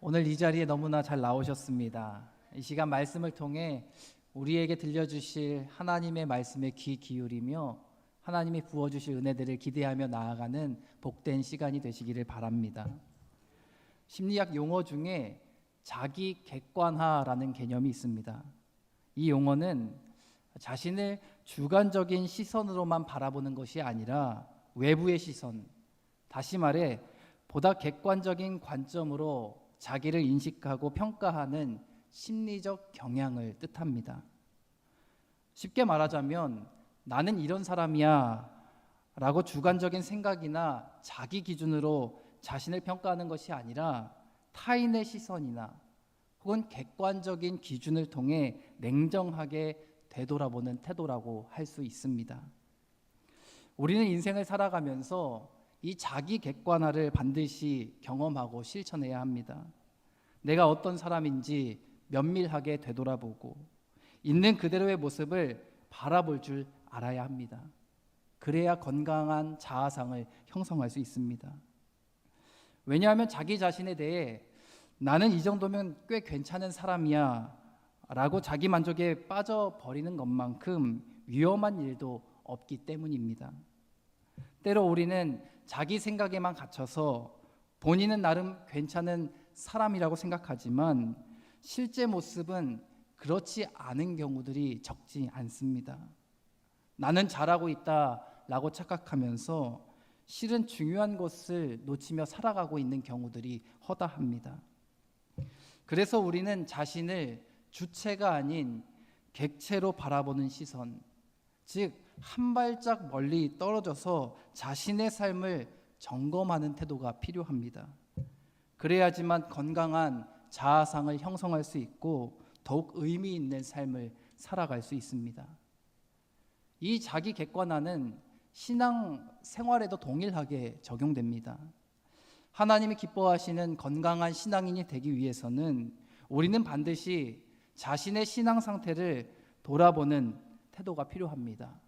오늘 이 자리에 너무나 잘 나오셨습니다. 이 시간 말씀을 통해 우리에게 들려주실 하나님의 말씀에 귀 기울이며 하나님이 부어주실 은혜들을 기대하며 나아가는 복된 시간이 되시기를 바랍니다. 심리학 용어 중에 자기 객관화라는 개념이 있습니다. 이 용어는 자신을 주관적인 시선으로만 바라보는 것이 아니라 외부의 시선, 다시 말해 보다 객관적인 관점으로 자기를 인식하고 평가하는 심리적 경향을 뜻합니다. 쉽게 말하자면 나는 이런 사람이야 라고 주관적인 생각이나 자기 기준으로 자신을 평가하는 것이 아니라 타인의 시선이나 혹은 객관적인 기준을 통해 냉정하게 되돌아보는 태도라고 할 수 있습니다. 우리는 인생을 살아가면서 이 자기 객관화를 반드시 경험하고 실천해야 합니다. 내가 어떤 사람인지 면밀하게 되돌아보고 있는 그대로의 모습을 바라볼 줄 알아야 합니다. 그래야 건강한 자아상을 형성할 수 있습니다. 왜냐하면 자기 자신에 대해 나는 이 정도면 꽤 괜찮은 사람이야 라고 자기 만족에 빠져버리는 것만큼 위험한 일도 없기 때문입니다. 때로 우리는 자기 생각에만 갇혀서 본인은 나름 괜찮은 사람이라고 생각하지만 실제 모습은 그렇지 않은 경우들이 적지 않습니다. 나는 잘하고 있다라고 착각하면서 실은 중요한 것을 놓치며 살아가고 있는 경우들이 허다합니다. 그래서 우리는 자신을 주체가 아닌 객체로 바라보는 시선, 즉 한 발짝 멀리 떨어져서 자신의 삶을 점검하는 태도가 필요합니다. 그래야지만 건강한 자아상을 형성할 수 있고 더욱 의미 있는 삶을 살아갈 수 있습니다. 이 자기 객관화는 신앙 생활에도 동일하게 적용됩니다. 하나님이 기뻐하시는 건강한 신앙인이 되기 위해서는 우리는 반드시 자신의 신앙 상태를 돌아보는 태도가 필요합니다.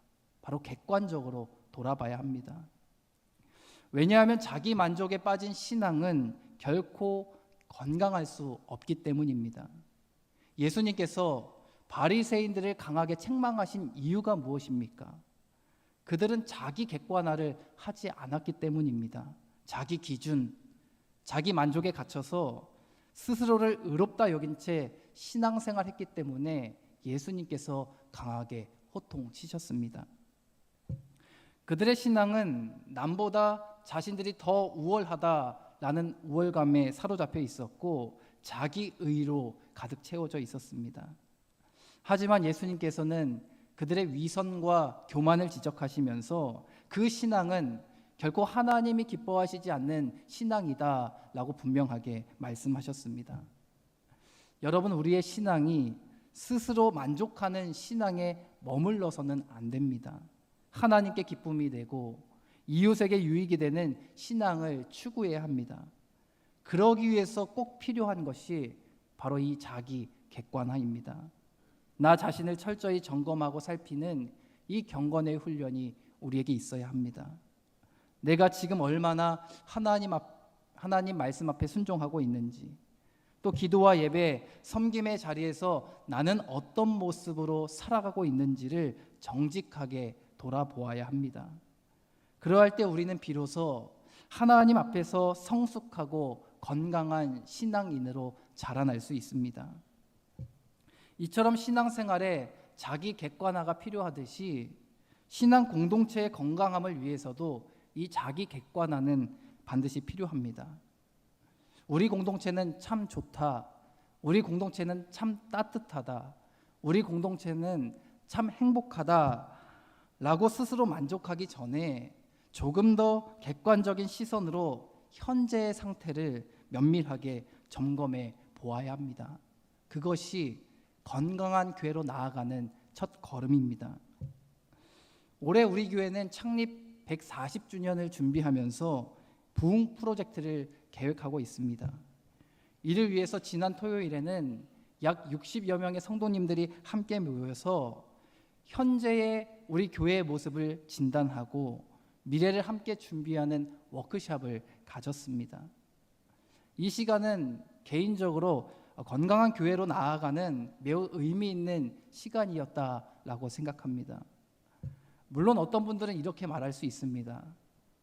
바로 객관적으로 돌아봐야 합니다. 왜냐하면 자기 만족에 빠진 신앙은 결코 건강할 수 없기 때문입니다. 예수님께서 바리새인들을 강하게 책망하신 이유가 무엇입니까? 그들은 자기 객관화를 하지 않았기 때문입니다. 자기 기준, 자기 만족에 갇혀서 스스로를 의롭다 여긴 채 신앙생활했기 때문에 예수님께서 강하게 호통치셨습니다. 그들의 신앙은 남보다 자신들이 더 우월하다라는 우월감에 사로잡혀 있었고 자기 의로 가득 채워져 있었습니다. 하지만 예수님께서는 그들의 위선과 교만을 지적하시면서 그 신앙은 결코 하나님이 기뻐하시지 않는 신앙이다라고 분명하게 말씀하셨습니다. 여러분, 우리의 신앙이 스스로 만족하는 신앙에 머물러서는 안 됩니다. 하나님께 기쁨이 되고 이웃에게 유익이 되는 신앙을 추구해야 합니다. 그러기 위해서 꼭 필요한 것이 바로 이 자기 객관화입니다. 나 자신을 철저히 점검하고 살피는 이 경건의 훈련이 우리에게 있어야 합니다. 내가 지금 얼마나 하나님 말씀 앞에 순종하고 있는지, 또 기도와 예배, 섬김의 자리에서 나는 어떤 모습으로 살아가고 있는지를 정직하게 돌아보아야 합니다. 그러할 때 우리는 비로소 하나님 앞에서 성숙하고 건강한 신앙인으로 자라날 수 있습니다. 이처럼 신앙생활에 자기 객관화가 필요하듯이 신앙 공동체의 건강함을 위해서도 이 자기 객관화는 반드시 필요합니다. 우리 공동체는 참 좋다. 우리 공동체는 참 따뜻하다. 우리 공동체는 참 행복하다. 라고 스스로 만족하기 전에 조금 더 객관적인 시선으로 현재의 상태를 면밀하게 점검해 보아야 합니다. 그것이 건강한 교회로 나아가는 첫 걸음입니다. 올해 우리 교회는 창립 140주년을 준비하면서 부흥 프로젝트를 계획하고 있습니다. 이를 위해서 지난 토요일에는 약 60여 명의 성도님들이 함께 모여서 현재의 우리 교회의 모습을 진단하고 미래를 함께 준비하는 워크숍을 가졌습니다. 이 시간은 개인적으로 건강한 교회로 나아가는 매우 의미 있는 시간이었다라고 생각합니다. 물론 어떤 분들은 이렇게 말할 수 있습니다.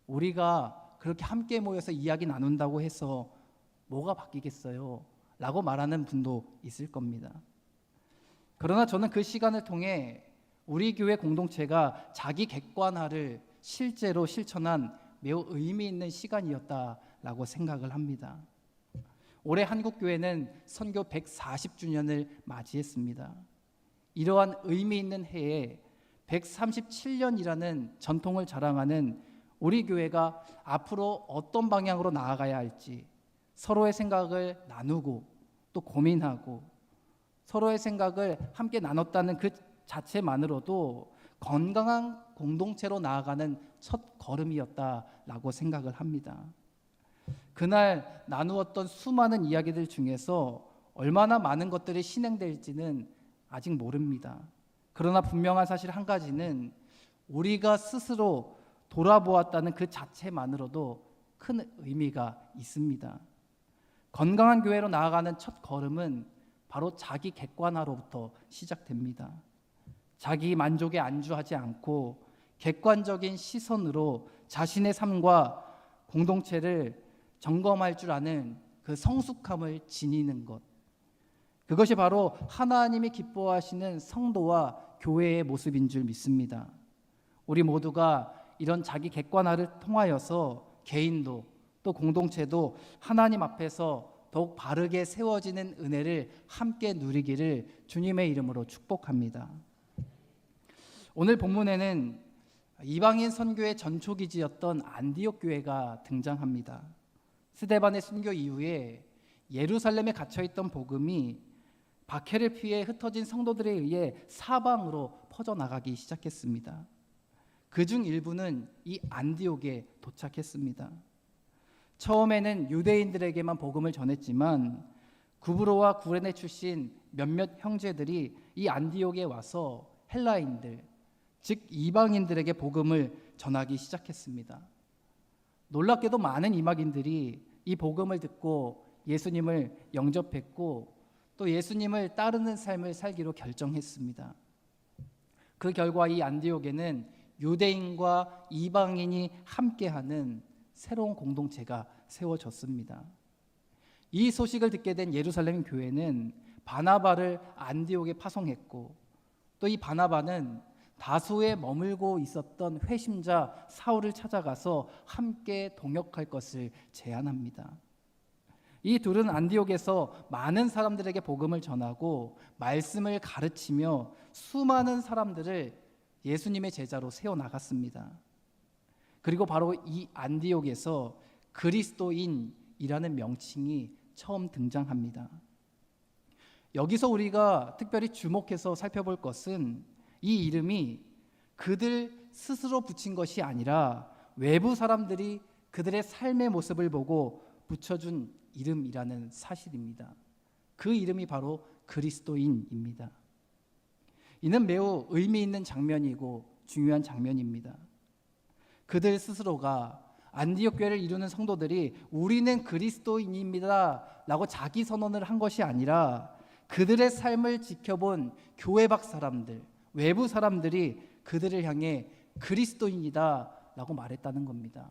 우리가 그렇게 함께 모여서 이야기 나눈다고 해서 뭐가 바뀌겠어요? 라고 말하는 분도 있을 겁니다. 그러나 저는 그 시간을 통해 우리 교회 공동체가 자기 객관화를 실제로 실천한 매우 의미 있는 시간이었다라고 생각을 합니다. 올해 한국교회는 선교 140주년을 맞이했습니다. 이러한 의미 있는 해에 137년이라는 전통을 자랑하는 우리 교회가 앞으로 어떤 방향으로 나아가야 할지 서로의 생각을 나누고 또 고민하고 서로의 생각을 함께 나눴다는 그 자체만으로도 건강한 공동체로 나아가는 첫 걸음이었다라고 생각을 합니다. 그날 나누었던 수많은 이야기들 중에서 얼마나 많은 것들이 실행될지는 아직 모릅니다. 그러나 분명한 사실 한 가지는 우리가 스스로 돌아보았다는 그 자체만으로도 큰 의미가 있습니다. 건강한 교회로 나아가는 첫 걸음은 바로 자기 객관화로부터 시작됩니다. 자기 만족에 안주하지 않고 객관적인 시선으로 자신의 삶과 공동체를 점검할 줄 아는 그 성숙함을 지니는 것, 그것이 바로 하나님이 기뻐하시는 성도와 교회의 모습인 줄 믿습니다. 우리 모두가 이런 자기 객관화를 통하여서 개인도 또 공동체도 하나님 앞에서 더욱 바르게 세워지는 은혜를 함께 누리기를 주님의 이름으로 축복합니다. 오늘 본문에는 이방인 선교의 전초기지였던 안디옥 교회가 등장합니다. 스데반의 순교 이후에 예루살렘에 갇혀있던 복음이 박해를 피해 흩어진 성도들에 의해 사방으로 퍼져나가기 시작했습니다. 그중 일부는 이 안디옥에 도착했습니다. 처음에는 유대인들에게만 복음을 전했지만 구브로와 구레네 출신 몇몇 형제들이 이 안디옥에 와서 헬라인들, 즉 이방인들에게 복음을 전하기 시작했습니다. 놀랍게도 많은 이방인들이 이 복음을 듣고 예수님을 영접했고 또 예수님을 따르는 삶을 살기로 결정했습니다. 그 결과 이 안디옥에는 유대인과 이방인이 함께하는 새로운 공동체가 세워졌습니다. 이 소식을 듣게 된 예루살렘 교회는 바나바를 안디옥에 파송했고 또 이 바나바는 다소에 머물고 있었던 회심자 사울을 찾아가서 함께 동역할 것을 제안합니다. 이 둘은 안디옥에서 많은 사람들에게 복음을 전하고 말씀을 가르치며 수많은 사람들을 예수님의 제자로 세워나갔습니다. 그리고 바로 이 안디옥에서 그리스도인이라는 명칭이 처음 등장합니다. 여기서 우리가 특별히 주목해서 살펴볼 것은 이 이름이 그들 스스로 붙인 것이 아니라 외부 사람들이 그들의 삶의 모습을 보고 붙여준 이름이라는 사실입니다. 그 이름이 바로 그리스도인입니다. 이는 매우 의미 있는 장면이고 중요한 장면입니다. 그들 스스로가 안디옥 교회를 이루는 성도들이 우리는 그리스도인입니다 라고 자기 선언을 한 것이 아니라 그들의 삶을 지켜본 교회 밖 사람들, 외부 사람들이 그들을 향해 그리스도인이다 라고 말했다는 겁니다.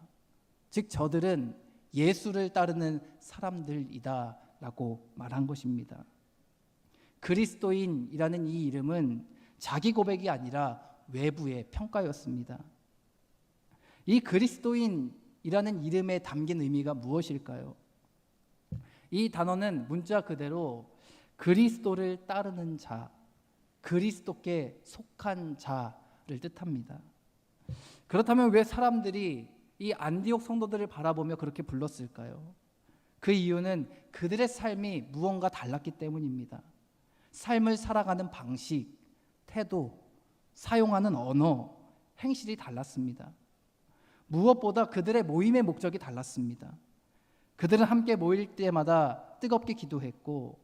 즉 저들은 예수를 따르는 사람들이다 라고 말한 것입니다. 그리스도인이라는 이 이름은 자기 고백이 아니라 외부의 평가였습니다. 이 그리스도인이라는 이름에 담긴 의미가 무엇일까요? 이 단어는 문자 그대로 그리스도를 따르는 자, 그리스도께 속한 자를 뜻합니다. 그렇다면 왜 사람들이 이 안디옥 성도들을 바라보며 그렇게 불렀을까요? 그 이유는 그들의 삶이 무언가 달랐기 때문입니다. 삶을 살아가는 방식, 태도, 사용하는 언어, 행실이 달랐습니다. 무엇보다 그들의 모임의 목적이 달랐습니다. 그들은 함께 모일 때마다 뜨겁게 기도했고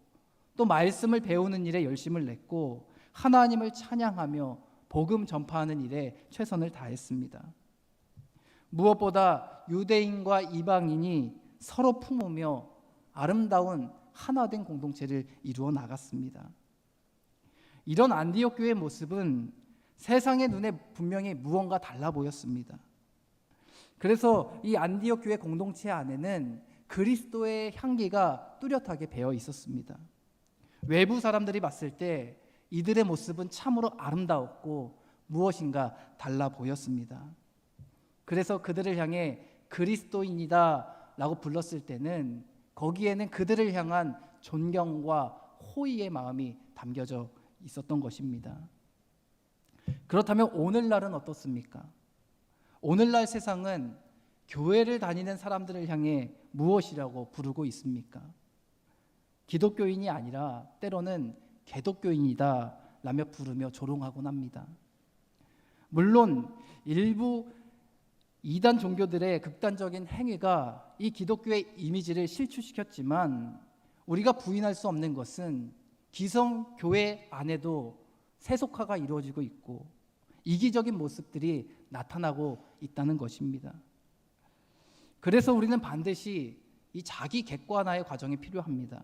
또 말씀을 배우는 일에 열심을 냈고 하나님을 찬양하며 복음 전파하는 일에 최선을 다했습니다. 무엇보다 유대인과 이방인이 서로 품으며 아름다운 하나된 공동체를 이루어 나갔습니다. 이런 안디옥 교회의 모습은 세상의 눈에 분명히 무언가 달라 보였습니다. 그래서 이 안디옥 교회 공동체 안에는 그리스도의 향기가 뚜렷하게 배어 있었습니다. 외부 사람들이 봤을 때 이들의 모습은 참으로 아름다웠고 무엇인가 달라 보였습니다. 그래서 그들을 향해 그리스도인이다 라고 불렀을 때는 거기에는 그들을 향한 존경과 호의의 마음이 담겨져 있었던 것입니다. 그렇다면 오늘날은 어떻습니까? 오늘날 세상은 교회를 다니는 사람들을 향해 무엇이라고 부르고 있습니까? 기독교인이 아니라 때로는 개독교인이다 라며 부르며 조롱하곤 합니다. 물론 일부 이단 종교들의 극단적인 행위가 이 기독교의 이미지를 실추시켰지만 우리가 부인할 수 없는 것은 기성교회 안에도 세속화가 이루어지고 있고 이기적인 모습들이 나타나고 있다는 것입니다. 그래서 우리는 반드시 이 자기 객관화의 과정이 필요합니다.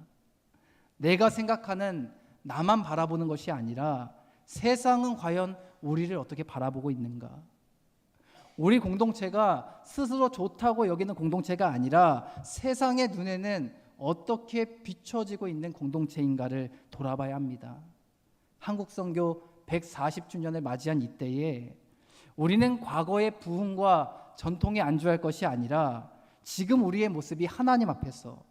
내가 생각하는 나만 바라보는 것이 아니라 세상은 과연 우리를 어떻게 바라보고 있는가? 우리 공동체가 스스로 좋다고 여기는 공동체가 아니라 세상의 눈에는 어떻게 비춰지고 있는 공동체인가를 돌아봐야 합니다. 한국선교 140주년을 맞이한 이때에 우리는 과거의 부흥과 전통에 안주할 것이 아니라 지금 우리의 모습이 하나님 앞에서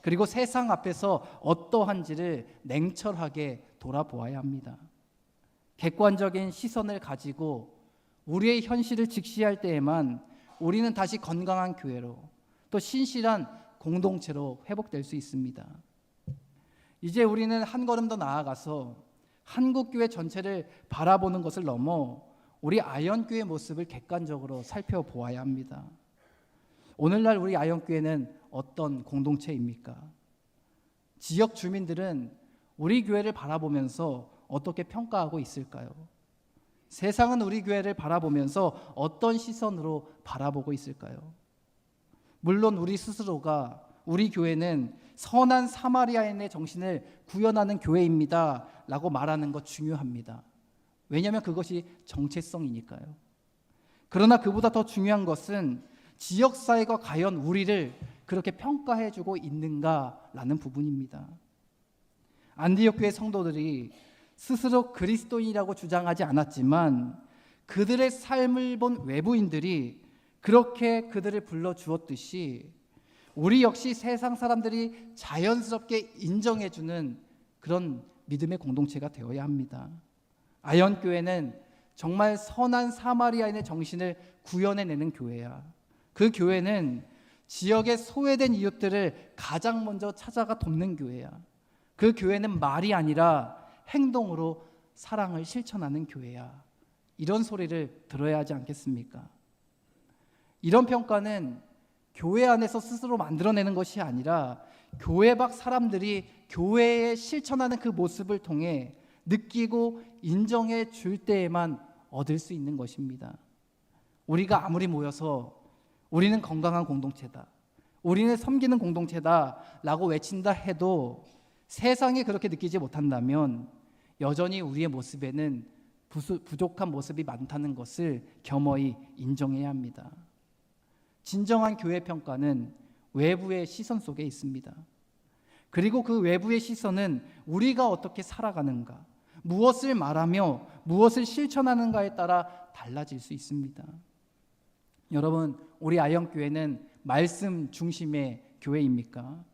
그리고 세상 앞에서 어떠한지를 냉철하게 돌아보아야 합니다. 객관적인 시선을 가지고 우리의 현실을 직시할 때에만 우리는 다시 건강한 교회로 또 신실한 공동체로 회복될 수 있습니다. 이제 우리는 한 걸음 더 나아가서 한국교회 전체를 바라보는 것을 넘어 우리 아현교회의 모습을 객관적으로 살펴보아야 합니다. 오늘날 우리 아현교회는 어떤 공동체입니까? 지역 주민들은 우리 교회를 바라보면서 어떻게 평가하고 있을까요? 세상은 우리 교회를 바라보면서 어떤 시선으로 바라보고 있을까요? 물론 우리 스스로가 우리 교회는 선한 사마리아인의 정신을 구현하는 교회입니다 라고 말하는 것 중요합니다. 왜냐하면 그것이 정체성이니까요. 그러나 그보다 더 중요한 것은 지역사회가 과연 우리를 그렇게 평가해주고 있는가라는 부분입니다. 안디옥 교회 성도들이 스스로 그리스도인이라고 주장하지 않았지만 그들의 삶을 본 외부인들이 그렇게 그들을 불러주었듯이 우리 역시 세상 사람들이 자연스럽게 인정해주는 그런 믿음의 공동체가 되어야 합니다. 아현교회는 정말 선한 사마리아인의 정신을 구현해내는 교회야. 그 교회는 지역의 소외된 이웃들을 가장 먼저 찾아가 돕는 교회야. 그 교회는 말이 아니라 행동으로 사랑을 실천하는 교회야. 이런 소리를 들어야 하지 않겠습니까? 이런 평가는 교회 안에서 스스로 만들어내는 것이 아니라 교회 밖 사람들이 교회에 실천하는 그 모습을 통해 느끼고 인정해 줄 때에만 얻을 수 있는 것입니다. 우리가 아무리 모여서 우리는 건강한 공동체다, 우리는 섬기는 공동체다 라고 외친다 해도 세상이 그렇게 느끼지 못한다면 여전히 우리의 모습에는 부족한 모습이 많다는 것을 겸허히 인정해야 합니다. 진정한 교회 평가는 외부의 시선 속에 있습니다. 그리고 그 외부의 시선은 우리가 어떻게 살아가는가, 무엇을 말하며 무엇을 실천하는가에 따라 달라질 수 있습니다. 여러분, 우리 아현교회는 말씀 중심의 교회입니까?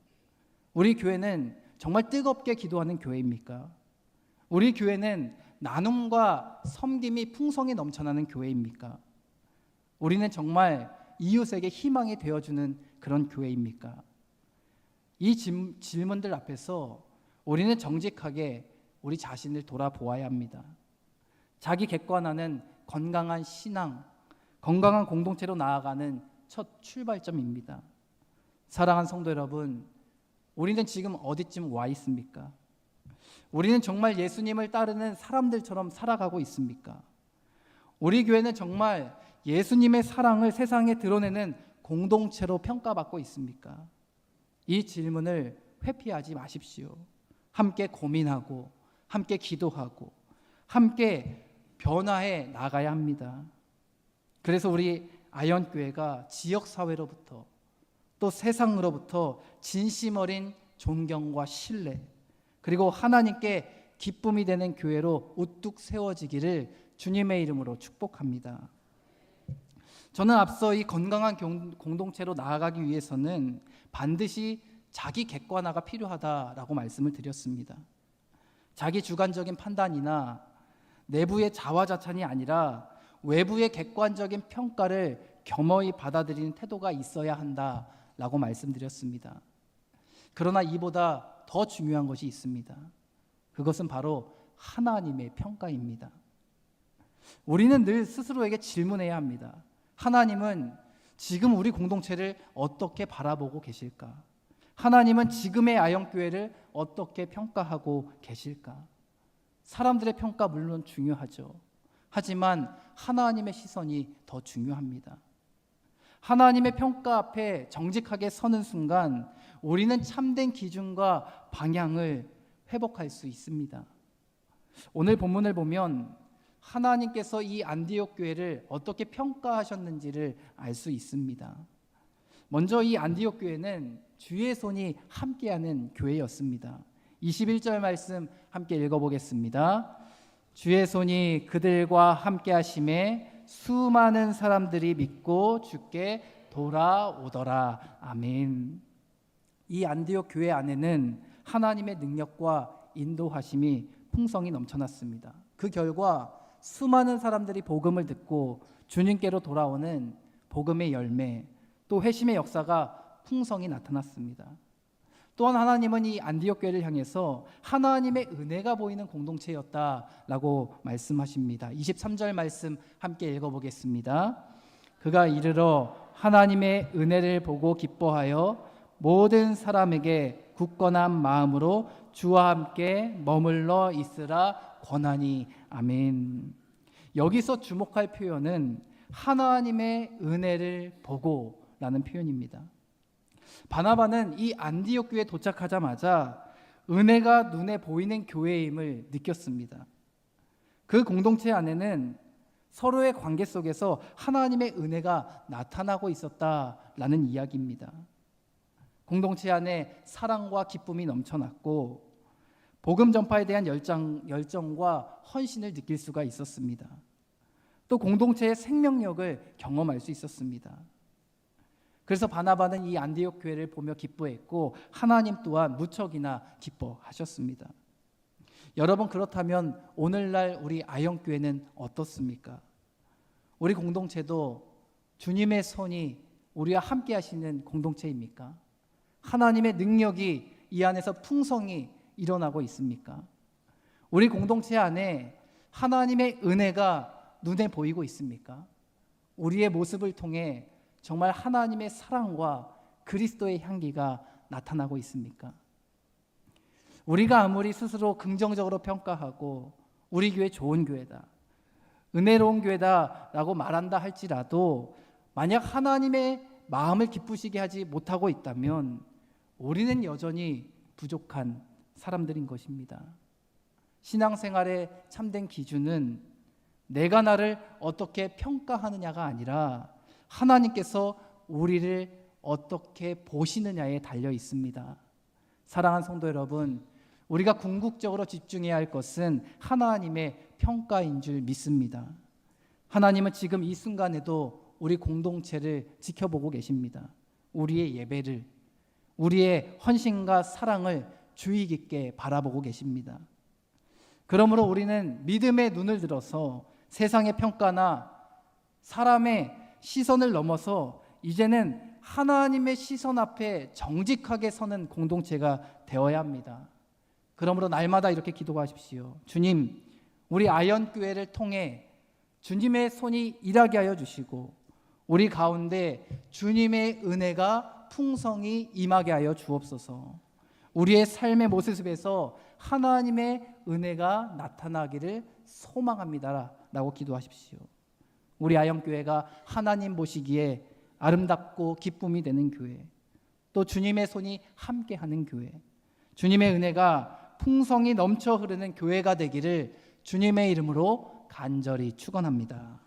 우리 교회는 정말 뜨겁게 기도하는 교회입니까? 우리 교회는 나눔과 섬김이 풍성히 넘쳐나는 교회입니까? 우리는 정말 이웃에게 희망이 되어주는 그런 교회입니까? 이 질문들 앞에서 우리는 정직하게 우리 자신을 돌아보아야 합니다. 자기 객관화는 건강한 신앙, 건강한 공동체로 나아가는 첫 출발점입니다. 사랑하는 성도 여러분, 우리는 지금 어디쯤 와 있습니까? 우리는 정말 예수님을 따르는 사람들처럼 살아가고 있습니까? 우리 교회는 정말 예수님의 사랑을 세상에 드러내는 공동체로 평가받고 있습니까? 이 질문을 회피하지 마십시오. 함께 고민하고 함께 기도하고 함께 변화해 나가야 합니다. 그래서 우리 아현교회가 지역사회로부터 또 세상으로부터 진심 어린 존경과 신뢰, 그리고 하나님께 기쁨이 되는 교회로 우뚝 세워지기를 주님의 이름으로 축복합니다. 저는 앞서 이 건강한 공동체로 나아가기 위해서는 반드시 자기 객관화가 필요하다라고 말씀을 드렸습니다. 자기 주관적인 판단이나 내부의 자화자찬이 아니라 외부의 객관적인 평가를 겸허히 받아들이는 태도가 있어야 한다라고 말씀드렸습니다. 그러나 이보다 더 중요한 것이 있습니다. 그것은 바로 하나님의 평가입니다. 우리는 늘 스스로에게 질문해야 합니다. 하나님은 지금 우리 공동체를 어떻게 바라보고 계실까? 하나님은 지금의 아영교회를 어떻게 평가하고 계실까? 사람들의 평가 물론 중요하죠. 하지만 하나님의 시선이 더 중요합니다. 하나님의 평가 앞에 정직하게 서는 순간 우리는 참된 기준과 방향을 회복할 수 있습니다. 오늘 본문을 보면 하나님께서 이 안디옥 교회를 어떻게 평가하셨는지를 알 수 있습니다. 먼저 이 안디옥 교회는 주의 손이 함께하는 교회였습니다. 21절 말씀 함께 읽어보겠습니다. 주의 손이 그들과 함께하심에 수많은 사람들이 믿고 주께 돌아오더라. 아멘. 이 안디옥 교회 안에는 하나님의 능력과 인도하심이 풍성히 넘쳐났습니다. 그 결과 수많은 사람들이 복음을 듣고 주님께로 돌아오는 복음의 열매, 또 회심의 역사가 풍성히 나타났습니다. 또한 하나님은 이 안디옥 교회를 향해서 하나님의 은혜가 보이는 공동체였다라고 말씀하십니다. 23절 말씀 함께 읽어보겠습니다. 그가 이르러 하나님의 은혜를 보고 기뻐하여 모든 사람에게 굳건한 마음으로 주와 함께 머물러 있으라 권하니. 아멘. 여기서 주목할 표현은 하나님의 은혜를 보고라는 표현입니다. 바나바는 이 안디옥 교회에 도착하자마자 은혜가 눈에 보이는 교회임을 느꼈습니다. 그 공동체 안에는 서로의 관계 속에서 하나님의 은혜가 나타나고 있었다라는 이야기입니다. 공동체 안에 사랑과 기쁨이 넘쳐났고 복음 전파에 대한 열정과 헌신을 느낄 수가 있었습니다. 또 공동체의 생명력을 경험할 수 있었습니다. 그래서 바나바는 이 안디옥 교회를 보며 기뻐했고 하나님 또한 무척이나 기뻐하셨습니다. 여러분, 그렇다면 오늘날 우리 아영교회는 어떻습니까? 우리 공동체도 주님의 손이 우리와 함께 하시는 공동체입니까? 하나님의 능력이 이 안에서 풍성히 일어나고 있습니까? 우리 공동체 안에 하나님의 은혜가 눈에 보이고 있습니까? 우리의 모습을 통해 정말 하나님의 사랑과 그리스도의 향기가 나타나고 있습니까? 우리가 아무리 스스로 긍정적으로 평가하고 우리 교회 좋은 교회다, 은혜로운 교회다라고 말한다 할지라도 만약 하나님의 마음을 기쁘시게 하지 못하고 있다면 우리는 여전히 부족한 사람들인 것입니다. 신앙생활의 참된 기준은 내가 나를 어떻게 평가하느냐가 아니라 하나님께서 우리를 어떻게 보시느냐에 달려 있습니다. 사랑하는 성도 여러분, 우리가 궁극적으로 집중해야 할 것은 하나님의 평가인 줄 믿습니다. 하나님은 지금 이 순간에도 우리 공동체를 지켜보고 계십니다. 우리의 예배를, 우리의 헌신과 사랑을 주의 깊게 바라보고 계십니다. 그러므로 우리는 믿음의 눈을 들어서 세상의 평가나 사람의 시선을 넘어서 이제는 하나님의 시선 앞에 정직하게 서는 공동체가 되어야 합니다. 그러므로 날마다 이렇게 기도하십시오. 주님, 우리 아현교회를 통해 주님의 손이 일하게 하여 주시고 우리 가운데 주님의 은혜가 풍성히 임하게 하여 주옵소서. 우리의 삶의 모습에서 하나님의 은혜가 나타나기를 소망합니다 라고 기도하십시오. 우리 아영교회가 하나님 보시기에 아름답고 기쁨이 되는 교회, 또 주님의 손이 함께하는 교회, 주님의 은혜가 풍성히 넘쳐 흐르는 교회가 되기를 주님의 이름으로 간절히 축원합니다.